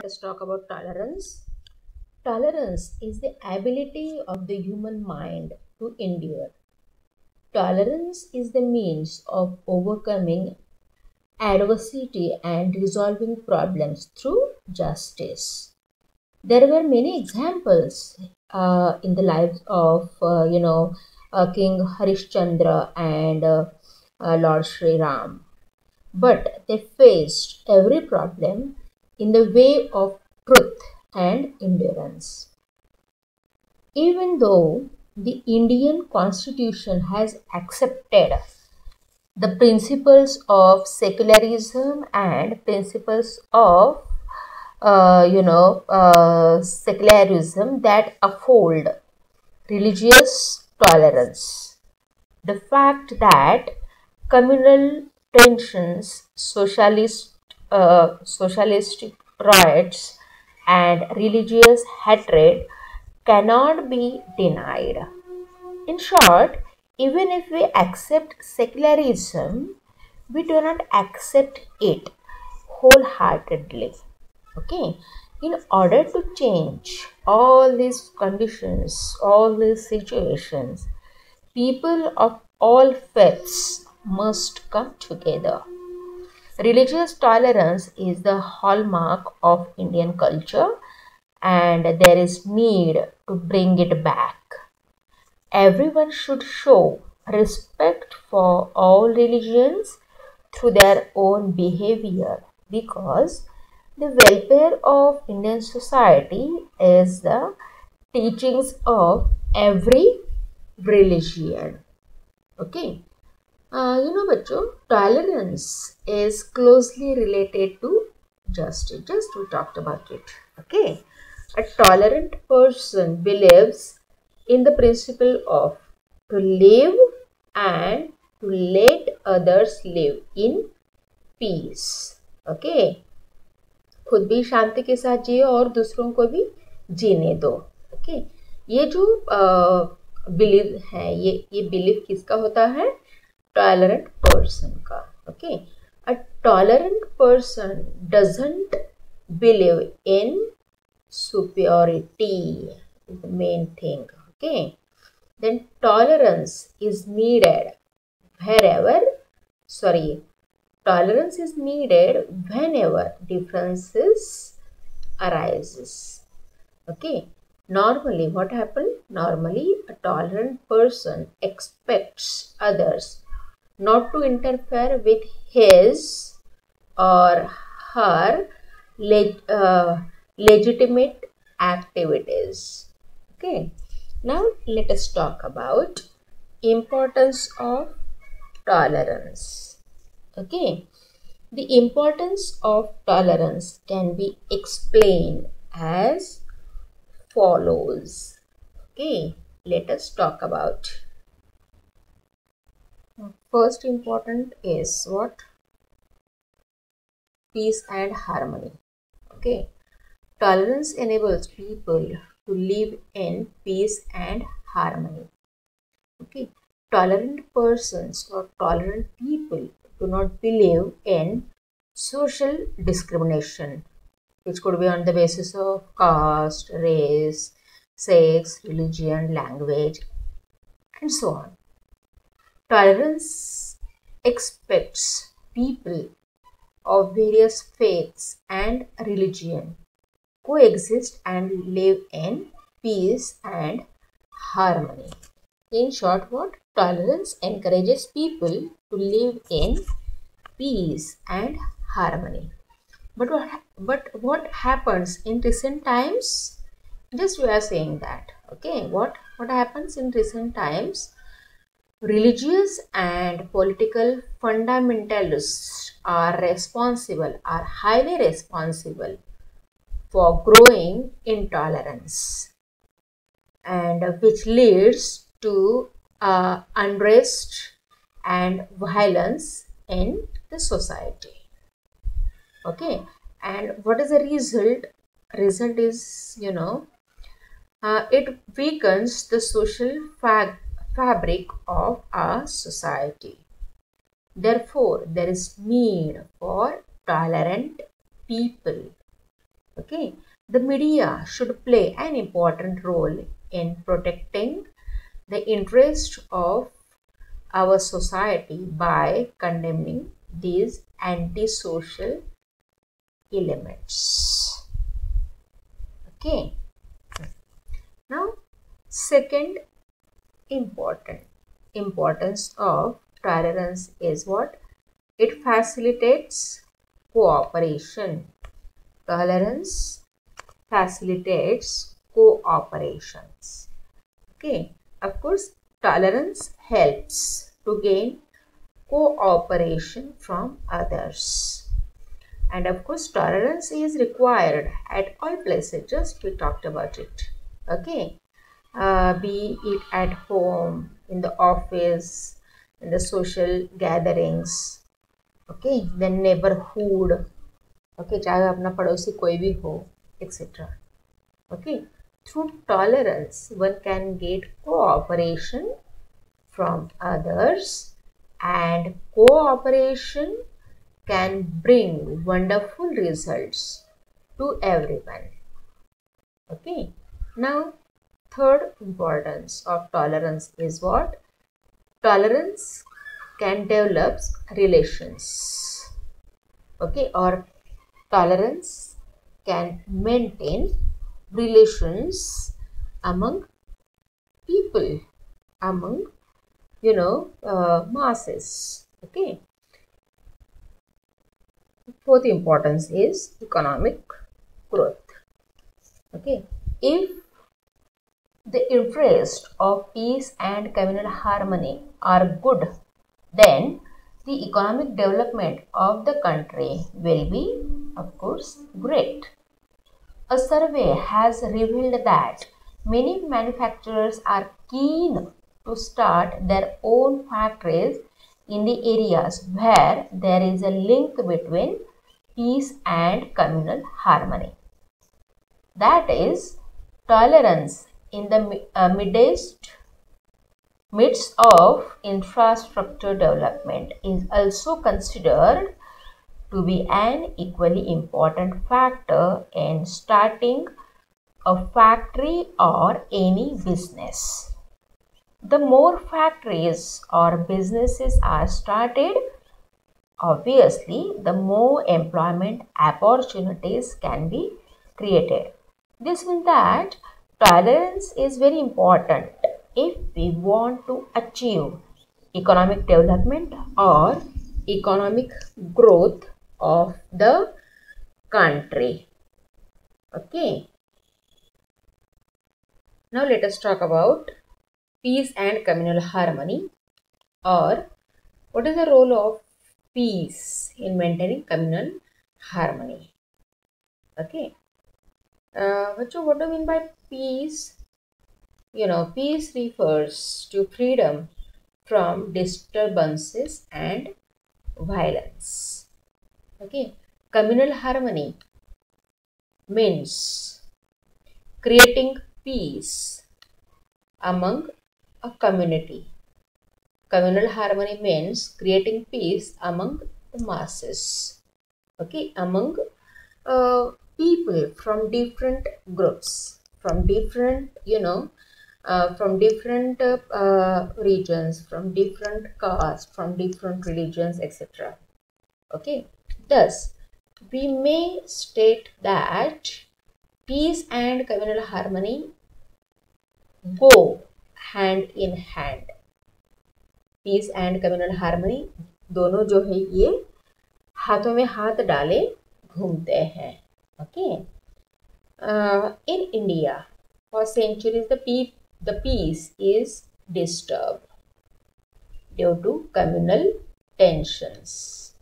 Let's talk about tolerance. Tolerance is the ability of the human mind to endure. Tolerance is the means of overcoming adversity and resolving problems through justice. There were many examples in the lives of, King Harishchandra and Lord Sri Ram. But they faced every problem in the way of truth and endurance. Even though the Indian constitution has accepted the principles of secularism and principles of secularism that uphold religious tolerance, the fact that communal tensions, socialistic riots, and religious hatred cannot be denied. In short, even if we accept secularism, we do not accept it wholeheartedly. Okay, in order to change all these conditions, all these situations, people of all faiths must come together. Religious tolerance is the hallmark of Indian culture, and there is need to bring it back. Everyone should show respect for all religions through their own behavior, because the welfare of Indian society is the teachings of every religion. Okay. बच्चों, tolerance is closely related to justice. Just we talked about it. Okay. A tolerant person believes in the principle of to live and to let others live in peace. Okay. खुद भी शांति के साथ जिए और दूसरों को भी जीने दो. ओके. ये जो बिलीव है, ये बिलीव किसका होता है? टॉलरेंट पर्सन का. Okay. A tolerant person doesn't believe in superiority is the main thing. Okay. Then tolerance is needed tolerance is needed whenever differences arises. Okay. Normally what happens? Normally a tolerant person expects others not to interfere with his or her legitimate activities. Okay. Now let us talk about importance of tolerance. Okay. The importance of tolerance can be explained as follows. Okay. Let us talk about. First important is what? Peace and harmony. Okay. Tolerance enables people to live in peace and harmony. Okay. Tolerant persons or tolerant people do not believe in social discrimination, which could be on the basis of caste, race, sex, religion, language, and so on. Tolerance expects people of various faiths and religion coexist and live in peace and harmony. In short, what? Tolerance encourages people to live in peace and harmony. But what happens in recent times? Just we are saying that. Okay, what happens in recent times? Religious and political fundamentalists are highly responsible for growing intolerance, and which leads to unrest and violence in the society. Okay. And what is the result? Result is, it weakens the social fabric of our society. Therefore, there is need for tolerant people. Okay, the media should play an important role in protecting the interest of our society by condemning these antisocial elements. Okay, now second important importance of tolerance is what? It facilitates cooperation. Tolerance facilitates cooperations. Okay, of course, tolerance helps to gain cooperation from others. And of course, tolerance is required at all places. Just we talked about it. Okay, be it at home, in the office, in the social gatherings. Okay, then neighborhood. Okay, चाहे अपना पड़ोसी कोई भी हो, etc. Okay, through tolerance, one can get cooperation from others, and cooperation can bring wonderful results to everyone. Okay, now third importance of tolerance is what? Tolerance can develop relations. Okay, or tolerance can maintain relations among people, among masses. Okay, fourth importance is economic growth. Okay, if the interest of peace and communal harmony are good, then the economic development of the country will be, of course, great. A survey has revealed that many manufacturers are keen to start their own factories in the areas where there is a link between peace and communal harmony. That is, tolerance in the midst of infrastructure development is also considered to be an equally important factor in starting a factory or any business. The more factories or businesses are started, obviously, the more employment opportunities can be created. This means that tolerance is very important if we want to achieve economic development or economic growth of the country. Okay. Now let us talk about peace and communal harmony, or what is the role of peace in maintaining communal harmony. Okay. What do you mean by peace? Peace refers to freedom from disturbances and violence. Okay, communal harmony means creating peace among a community. Communal harmony means creating peace among the masses. Okay, among people from different groups, from different regions, from different castes, from different religions, etc. Okay, thus we may state that peace and communal harmony go hand in hand. Peace and communal harmony दोनों जो है ये हाथों में हाथ डाले घूमते हैं. Okay, in India for centuries the peace is disturbed due to communal tensions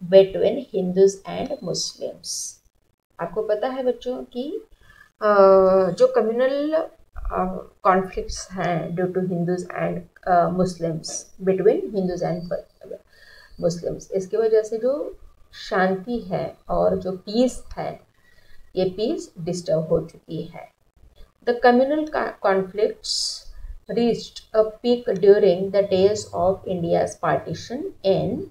between Hindus and Muslims. आपको पता है बच्चों कि जो कम्युनल कॉन्फ्लिक्ट्स हैं due to Hindus and Muslims, between Hindus and Muslims, इसकी वजह से जो शांति है और जो पीस है, ये पीस डिस्टर्ब हो चुकी है. The communal conflicts reached a peak during the days of India's partition in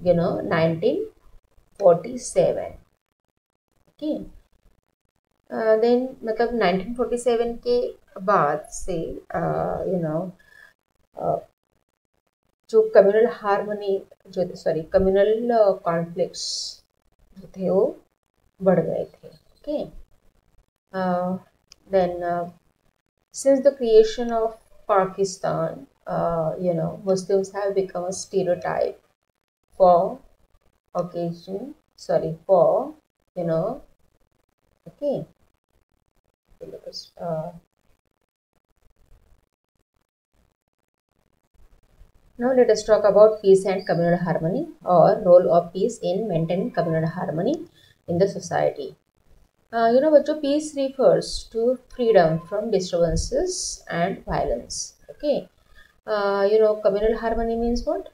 1947. Okay, then मतलब 1947 के बाद से यू नो जो कम्युनल हार्मनी जो सॉरी कम्युनल कॉन्फ्लिक्ट्स जो थे वो बढ़ गए थे. Okay. Then since the creation of Pakistan, Muslims have become a stereotype for occasion, sorry, for, you know, okay. Now let us talk about peace and communal harmony, or role of peace in maintaining communal harmony in the society. बच्चों, peace refers to freedom from disturbances and violence. Okay. Communal harmony means what?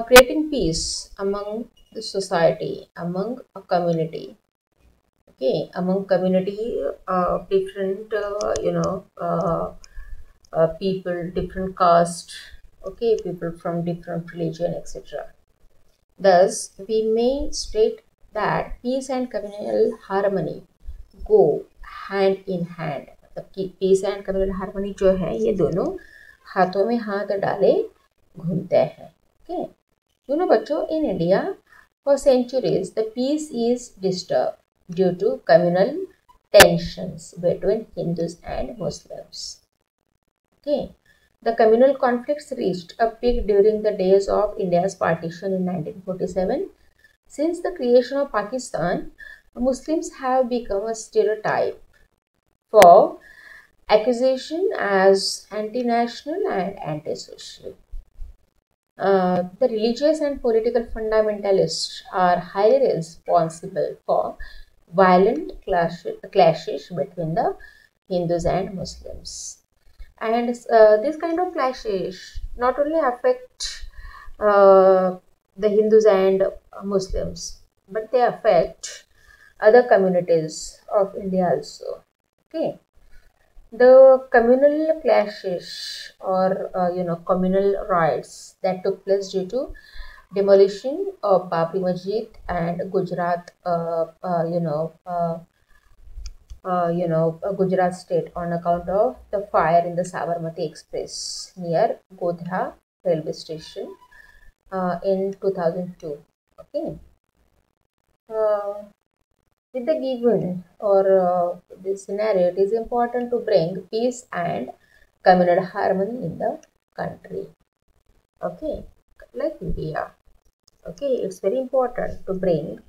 Creating peace among the society, among a community. Okay, among community of different, people, different caste. Okay, people from different religion, etc. Thus, we may state that peace and communal harmony go hand in hand. मतलब कि piece and communal harmony जो है ये दोनों हाथों में हाथ डाले घूमते हैं. ओके. बच्चों, in India for centuries the peace is disturb due to communal tensions between Hindus and Muslims. Okay. The communal conflicts reached a peak during the days of India's partition in 1947. Since the creation of Pakistan, Muslims have become a stereotype for accusation as anti-national and anti-social. The religious and political fundamentalists are highly responsible for violent clashes between the Hindus and Muslims. And this kind of clashes not only affect the Hindus and Muslims, but they affect other communities of India also. Okay. The communal clashes or communal riots that took place due to demolition of Babri Masjid and Gujarat, Gujarat state on account of the fire in the Sabarmati Express near Godhra railway station in 2002. Okay. With the given or this scenario, it is important to bring peace and communal harmony in the country. Okay, like India. Okay, it's very important to bring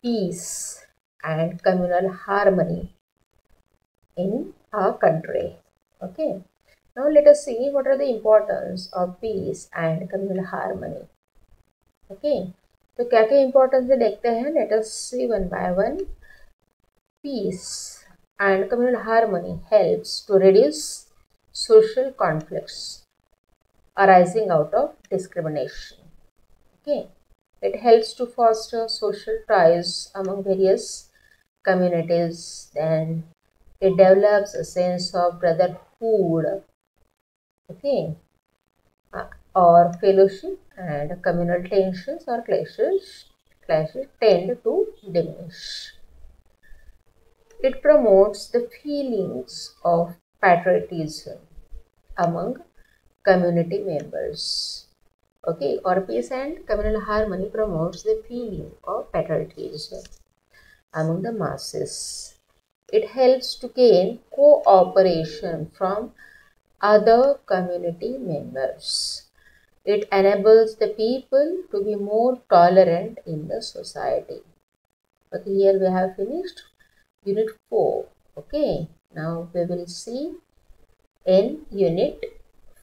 peace and communal harmony in our country. Okay, now let us see what are the importance of peace and communal harmony. Okay, तो क्या क्या importance है देखते हैं. Let us see one by one. Peace and communal harmony helps to reduce social conflicts arising out of discrimination. Okay, it helps to foster social ties among various communities. Then it develops a sense of brotherhood. Okay, or fellowship, and communal tensions or clashes tend to diminish. It promotes the feelings of patriotism among community members. Okay, or peace and communal harmony promotes the feeling of patriotism among the masses. It helps to gain cooperation from other community members. It enables the people to be more tolerant in the society. Okay, here we have finished Unit 4. Okay, now we will see in Unit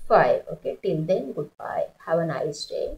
5. Okay, till then, goodbye. Have a nice day.